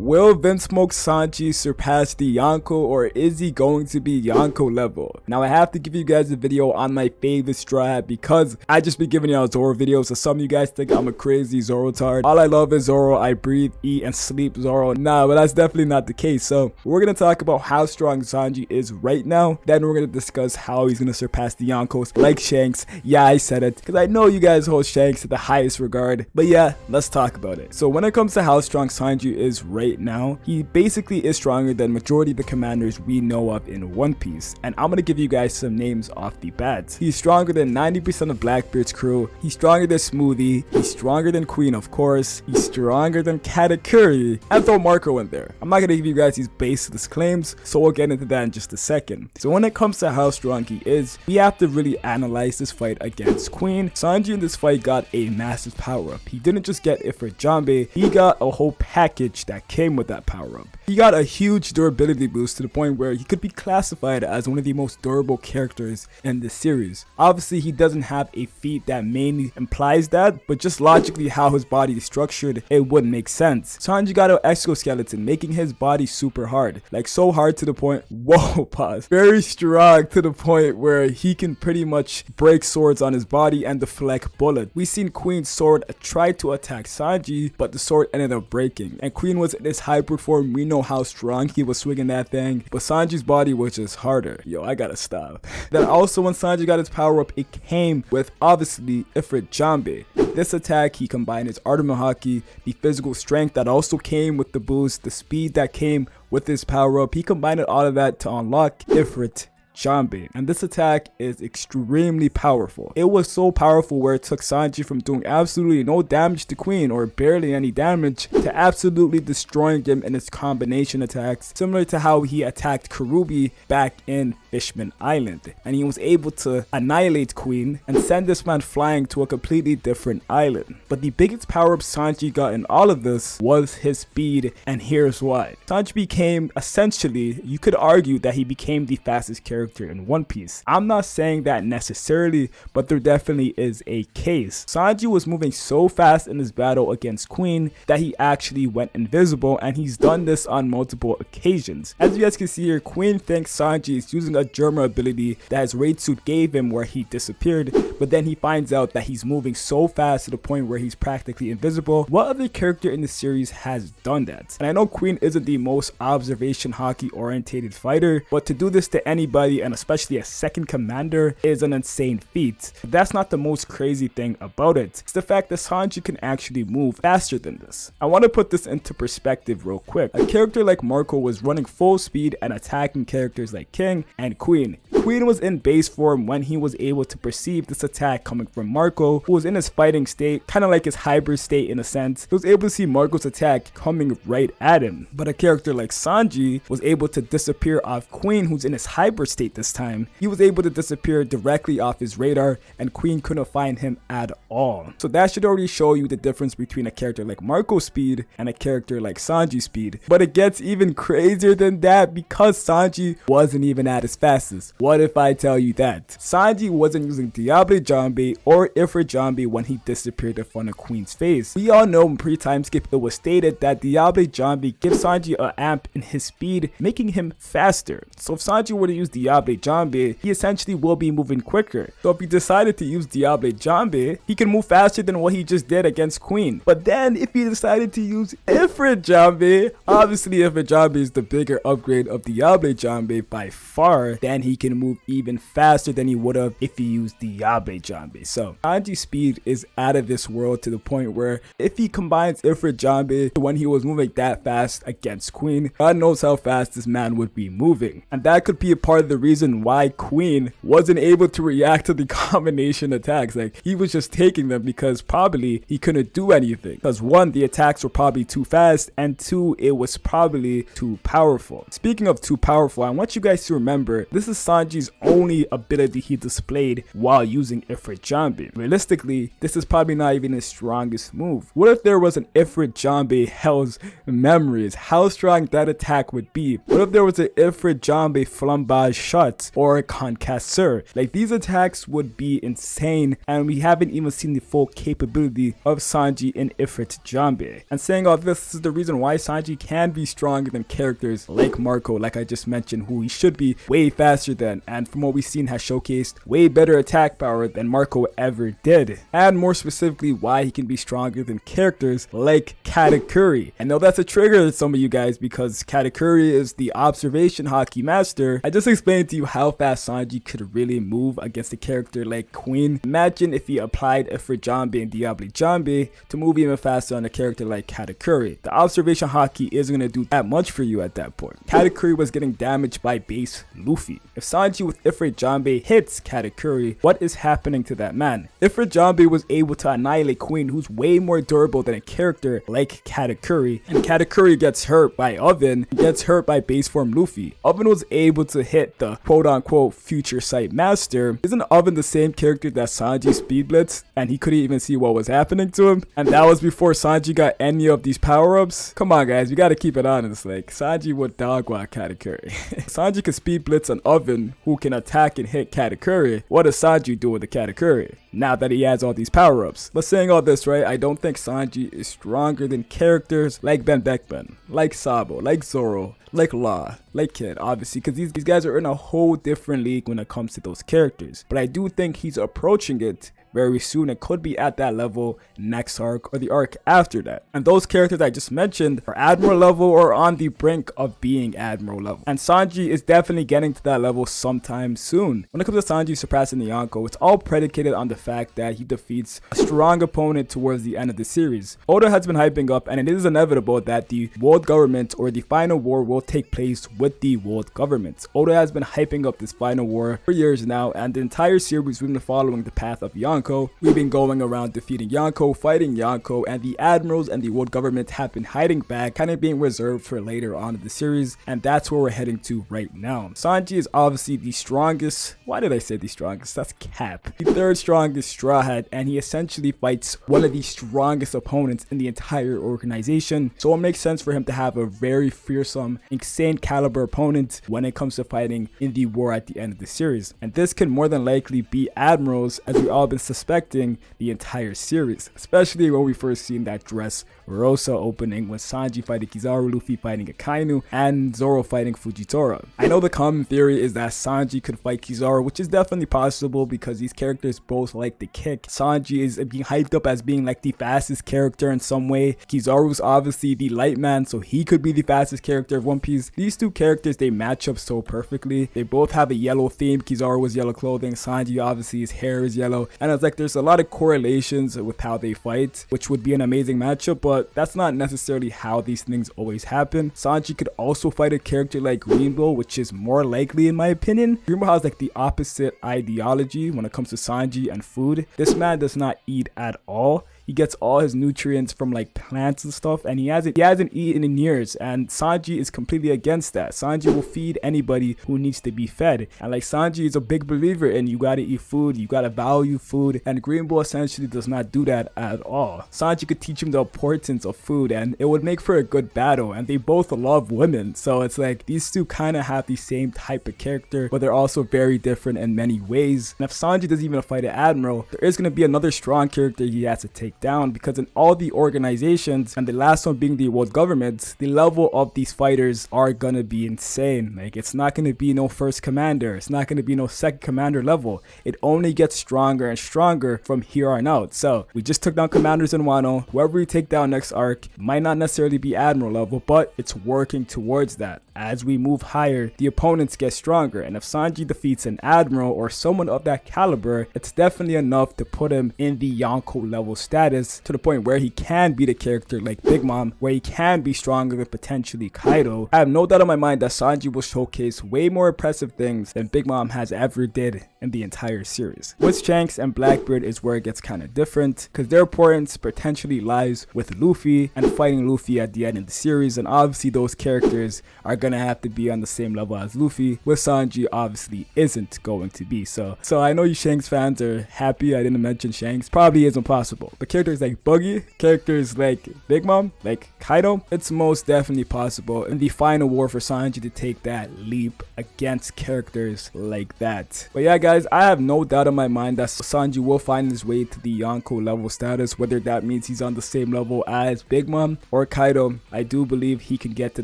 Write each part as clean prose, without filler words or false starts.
Will Vinsmoke Sanji surpass the Yonko, or is he going to be Yonko level? Now I have to give you guys a video on my favorite straw hat because I just be giving y'all Zoro videos, so some of you guys think I'm a crazy Zoro tard. All I love is Zoro. I breathe, eat, and sleep Zoro. Nah, but that's definitely not the case. So we're gonna talk about how strong Sanji is right now. Then we're gonna discuss how he's gonna surpass the Yonkos like Shanks. Yeah, I said it because I know you guys hold Shanks at the highest regard. But yeah, let's talk about it. So when it comes to how strong Sanji is right now, he basically is stronger than majority of the commanders we know of in One Piece, and I'm gonna give you guys some names off the bat. He's stronger than 90% of Blackbeard's crew. He's stronger than Smoothie. He's stronger than Queen, of course. He's stronger than Katakuri, and throw Marco in there. I'm not gonna give you guys these baseless claims, so we'll get into that in just a second. So when it comes to how strong he is, we have to really analyze this fight against Queen. Sanji in this fight got a massive power up. He didn't just get it for Jambe, he got a whole package that came with that power up. He got a huge durability boost to the point where he could be classified as one of the most durable characters in the series. Obviously he doesn't have a feat that mainly implies that, but just logically how his body is structured, it wouldn't make sense. Sanji got an exoskeleton, making his body super hard, like so hard to the point, whoa, pause, very strong to the point where he can pretty much break swords on his body and deflect bullets. We seen Queen's sword try to attack Sanji, but the sword ended up breaking, and Queen was in this hybrid form. We know how strong he was swinging that thing, but Sanji's body was just harder. Yo, I gotta stop. Then also when Sanji got his power up, it came with obviously Ifrit Jambe. This attack, he combined his Artemis Haki, the physical strength that also came with the boost, the speed that came with his power up. He combined all of that to unlock Ifrit Jambe, and this attack is extremely powerful. It was so powerful where it took Sanji from doing absolutely no damage to Queen, or barely any damage, to absolutely destroying him in his combination attacks, similar to how he attacked Karubi back in Fishman Island, and he was able to annihilate Queen and send this man flying to a completely different island. But the biggest power up Sanji got in all of this was his speed, and here's why. Sanji became, essentially, you could argue that he became the fastest character in One Piece. I'm not saying that necessarily, but there definitely is a case. Sanji was moving so fast in his battle against Queen that he actually went invisible, and he's done this on multiple occasions. As you guys can see here, Queen thinks Sanji is using a Germa ability that his raid suit gave him where he disappeared, but then he finds out that he's moving so fast to the point where he's practically invisible. What other character in the series has done that? And I know Queen isn't the most observation hockey orientated fighter, but to do this to anybody, and especially a second commander, is an insane feat. But that's not the most crazy thing about it. It's the fact that Sanji can actually move faster than this. I want to put this into perspective real quick. A character like Marco was running full speed and attacking characters like King and Queen. Queen was in base form when he was able to perceive this attack coming from Marco, who was in his fighting state, kind of like his hybrid state in a sense. He was able to see Marco's attack coming right at him. But a character like Sanji was able to disappear off Queen, who's in his hybrid state this time. He was able to disappear directly off his radar, and Queen couldn't find him at all. So that should already show you the difference between a character like Marco's speed and a character like Sanji's speed. But it gets even crazier than that, because Sanji wasn't even at his fastest. What if I tell you that Sanji wasn't using Diable Jambe or Ifrit Jambe when he disappeared in front of Queen's face? We all know in pre-time skip it was stated that Diable Jambe gives Sanji an amp in his speed, making him faster. So if Sanji were to use Diable Jambe, he essentially will be moving quicker. So if he decided to use Diable Jambe, he can move faster than what he just did against Queen. But then if he decided to use Ifrit Jambe, obviously Ifrit Jambe is the bigger upgrade of Diable Jambe by far, then he can move even faster than he would have if he used Diable Jambe. So Sanji's speed is out of this world to the point where if he combines Ifrit Jambe to when he was moving that fast against Queen, God knows how fast this man would be moving. And that could be a part of the reason why Queen wasn't able to react to the combination attacks. Like, he was just taking them because probably he couldn't do anything, because one, the attacks were probably too fast, and two, it was probably too powerful. Speaking of too powerful, I want you guys to remember this is Sanji's only ability he displayed while using Ifrit Jambe. Realistically, this is probably not even his strongest move. What if there was an Ifrit Jambe Hell's Memories? How strong that attack would be. What if there was an Ifrit Jambe Flambage shots or concasseur. Like, these attacks would be insane, and we haven't even seen the full capability of Sanji in Ifrit Jambe. And saying all this is the reason why Sanji can be stronger than characters like Marco, like I just mentioned, who he should be way faster than, and from what we've seen has showcased way better attack power than Marco ever did. And more specifically, why he can be stronger than characters like Katakuri. I know that's a trigger to some of you guys because Katakuri is the observation hockey master. I just explained to you how fast Sanji could really move against a character like Queen. Imagine if he applied Ifrit Jambe and Diablo Jambe to move even faster on a character like Katakuri. The observation hockey isn't going to do that much for you at that point. Katakuri was getting damaged by base Luffy. If Sanji with Ifrit Jambe hits Katakuri, what is happening to that man? Ifrit Jambe was able to annihilate Queen, who's way more durable than a character like Katakuri, and Katakuri gets hurt by Oven, gets hurt by base form Luffy. Oven was able to hit the quote-unquote future sight master. Isn't Oven the same character that Sanji speed blitzed and he couldn't even see what was happening to him? And that was before Sanji got any of these power-ups? Come on guys, we gotta keep it honest, like Sanji would dog walk Katakuri. Sanji can speed blitz an Oven who can attack and hit Katakuri. What does Sanji do with the Katakuri now that he has all these power-ups? But saying all this, right, I don't think Sanji is stronger than characters like Ben Beckman, like Sabo, like Zoro, like Law, like Kid, obviously, because these guys are in a whole different league when it comes to those characters. But I do think he's approaching it very soon and could be at that level next arc or the arc after that. And those characters I just mentioned are Admiral level or on the brink of being Admiral level. And Sanji is definitely getting to that level sometime soon. When it comes to Sanji surpassing the Yonko, it's all predicated on the fact that he defeats a strong opponent towards the end of the series. Oda has been hyping up, and it is inevitable that the world government or the final war will take place with the world government. Oda has been hyping up this final war for years now, and the entire series we've been following the path of Yonko. We've been going around defeating Yonko, fighting Yonko, and the admirals and the world government have been hiding back, kind of being reserved for later on in the series, and that's where we're heading to right now. Sanji is obviously the strongest. Why did I say the strongest? That's cap. The third strongest Straw Hat, and he essentially fights one of the strongest opponents in the entire organization, so it makes sense for him to have a very fearsome, insane caliber opponent when it comes to fighting in the war at the end of the series. And this could more than likely be admirals, as we all been suspecting the entire series, especially when we first seen that Dress Rosa opening when Sanji fighting Kizaru, Luffy fighting Akainu, and Zoro fighting Fujitora. I know the common theory is that Sanji could fight Kizaru, which is definitely possible because these characters both like to kick. Sanji is being hyped up as being like the fastest character in some way. Kizaru's obviously the light man, so he could be the fastest character of One Piece. These two characters, they match up so perfectly. They both have a yellow theme. Kizaru was yellow clothing, Sanji obviously his hair is yellow, and it's like there's a lot of correlations with how they fight, which would be an amazing matchup, but that's not necessarily how these things always happen. Sanji could also fight a character like Greenbow, which is more likely in my opinion. Greenbow has like the opposite ideology when it comes to Sanji and food. This man does not eat at all. He gets all his nutrients from like plants and stuff, and he hasn't eaten in years, and Sanji is completely against that. Sanji will feed anybody who needs to be fed, and like Sanji is a big believer in you gotta eat food, you gotta value food, and Greenbow essentially does not do that at all. Sanji could teach him the importance of food, and it would make for a good battle, and they both love women, so it's like these two kind of have the same type of character, but they're also very different in many ways. And if Sanji doesn't even fight an admiral, there is going to be another strong character he has to take down, because in all the organizations, and the last one being the world government, the level of these fighters are gonna be insane. Like, it's not gonna be no first commander, it's not gonna be no second commander level. It only gets stronger and stronger from here on out. So we just took down commanders in Wano. Whoever we take down next arc might not necessarily be admiral level, but it's working towards that. As we move higher, the opponents get stronger, and if Sanji defeats an admiral or someone of that caliber, it's definitely enough to put him in the Yonko level status, to the point where he can beat a character like Big Mom, where he can be stronger than potentially Kaido. I have no doubt in my mind that Sanji will showcase way more impressive things than Big Mom has ever did in the entire series. With Shanks and Blackbeard is where it gets kind of different, because their importance potentially lies with Luffy and fighting Luffy at the end of the series, and obviously those characters are gonna have to be on the same level as Luffy, which Sanji obviously isn't going to be. So I know you Shanks fans are happy I didn't mention Shanks. Probably isn't possible, but characters like Buggy, characters like Big Mom, like Kaido, it's most definitely possible in the final war for Sanji to take that leap against characters like that. But yeah guys, I have no doubt in my mind that Sanji will find his way to the Yonko level status, whether that means he's on the same level as Big Mom or Kaido. I do believe he can get to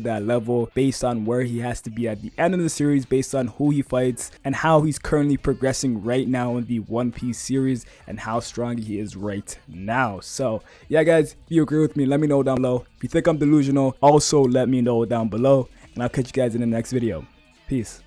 that level based on where he has to be at the end of the series, based on who he fights and how he's currently progressing right now in the One Piece series and how strong he is right now. So yeah guys, if you agree with me, let me know down below. If you think I'm delusional, also let me know down below, and I'll catch you guys in the next video. Peace.